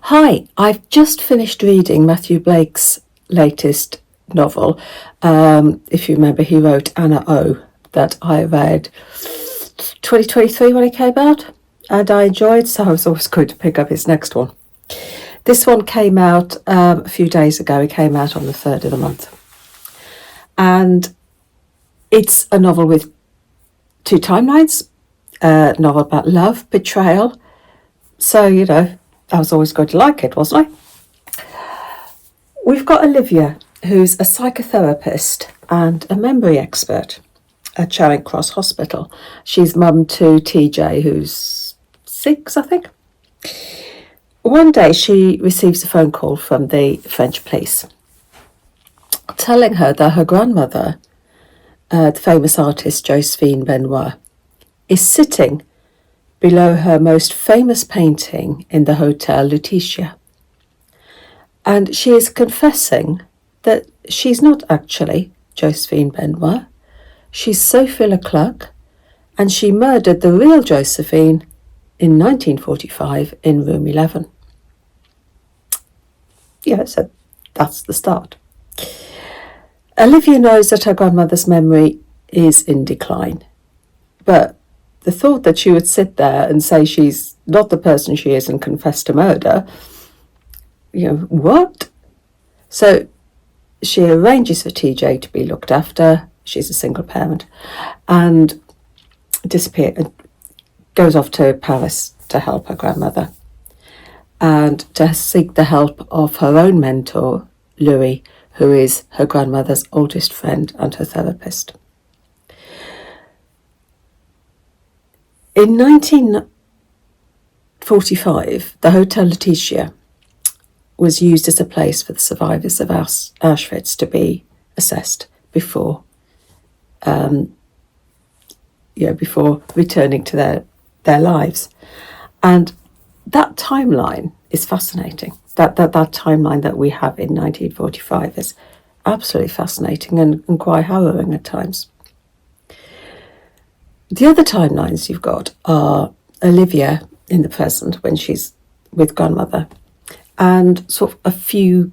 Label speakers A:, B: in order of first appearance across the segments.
A: Hi, I've just finished reading Matthew Blake's latest novel. If you remember, he wrote Anna O, that I read 2023 when it came out, and I enjoyed, so I was always going to pick up his next one. This one came out a few days ago. It came out on the 3rd of the month. And it's a novel with two timelines, a novel about love, betrayal. So, I was always going to like it, wasn't I? We've got Olivia, who's a psychotherapist and a memory expert at Charing Cross Hospital. She's mum to TJ, who's 6, I think. One day she receives a phone call from the French police telling her that her grandmother, the famous artist Josephine Benoit, is sitting below her most famous painting in the Hotel Lutetia. And she is confessing that she's not actually Josephine Benoit. She's Sophie Leclerc, and she murdered the real Josephine in 1945 in room 11. Yeah, so that's the start. Olivia knows that her grandmother's memory is in decline, but the thought that she would sit there and say she's not the person she is and confess to murder, what? So she arranges for TJ to be looked after. She's a single parent, and goes off to Paris to help her grandmother and to seek the help of her own mentor, Louis, who is her grandmother's oldest friend and her therapist. In 1945, the Hotel Lutetia was used as a place for the survivors of Auschwitz to be assessed before returning to their lives. And that timeline is fascinating. That timeline that we have in 1945 is absolutely fascinating and quite harrowing at times. The other timelines you've got are Olivia in the present when she's with grandmother, and sort of a few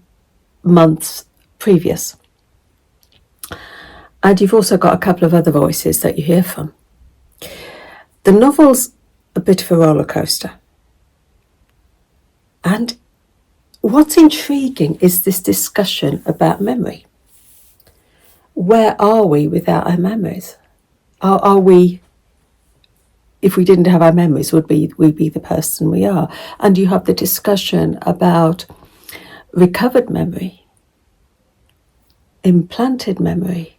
A: months previous. And you've also got a couple of other voices that you hear from. The novel's a bit of a roller coaster. And what's intriguing is this discussion about memory. Where are we without our memories? Are we, if we didn't have our memories, would we be the person we are? And you have the discussion about recovered memory, implanted memory,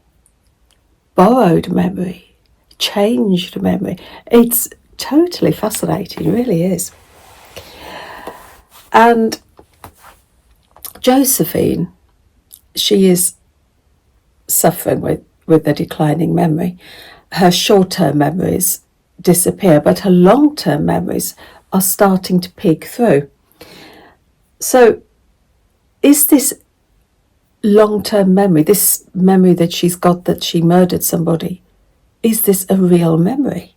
A: borrowed memory, changed memory. It's totally fascinating, it really is. And Josephine, she is suffering with the declining memory. Her short-term memories disappear, but her long-term memories are starting to peek through. So is this long-term memory, this memory that she's got that she murdered somebody, is this a real memory?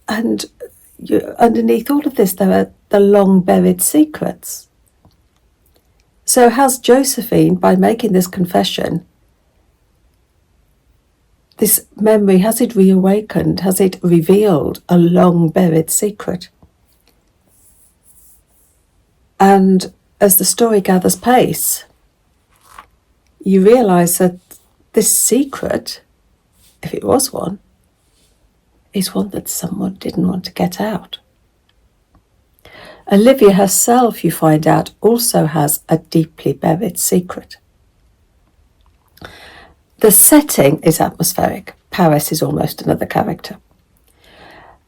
A: And underneath all of this, there are the long-buried secrets. So has Josephine, by making this confession, this memory, has it reawakened? Has it revealed a long-buried secret? And as the story gathers pace, you realise that this secret, if it was one, is one that someone didn't want to get out. Olivia herself, you find out, also has a deeply buried secret. The setting is atmospheric. Paris is almost another character.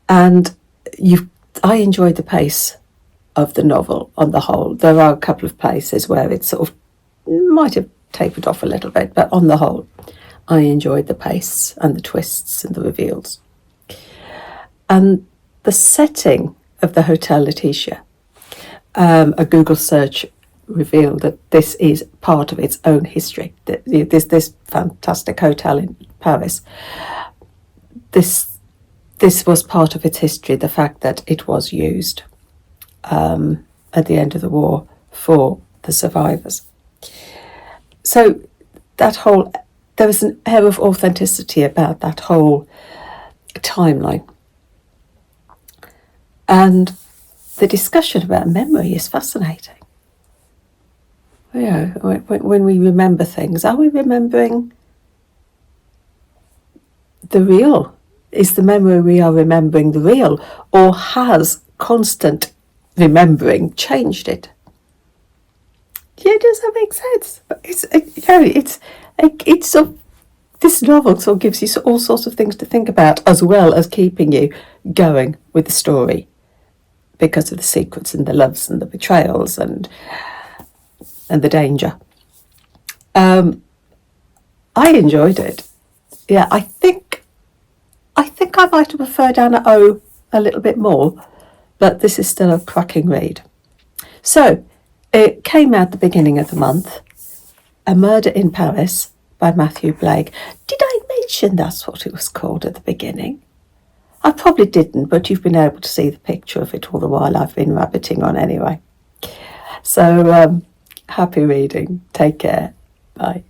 A: And I enjoyed the pace of the novel on the whole. There are a couple of places where it sort of might have tapered off a little bit, but on the whole, I enjoyed the pace and the twists and the reveals. And the setting of the Hotel Lutetia, a Google search revealed that this is part of its own history. This fantastic hotel in Paris, this this was part of its history, the fact that it was used at the end of the war for the survivors. So there was an air of authenticity about that whole timeline. And the discussion about memory is fascinating. When we remember things, are we remembering the real? Is the memory we are remembering the real, or has constant remembering changed it? Yeah, does that make sense? This novel sort of gives you all sorts of things to think about, as well as keeping you going with the story, because of the secrets and the loves and the betrayals and the danger. I enjoyed it. Yeah, I think I might have preferred Anna O a little bit more, but this is still a cracking read. So, it came out the beginning of the month, A Murder in Paris by Matthew Blake. Did I mention that's what it was called at the beginning? I probably didn't, but you've been able to see the picture of it all the while I've been rabbiting on anyway. So, happy reading. Take care. Bye.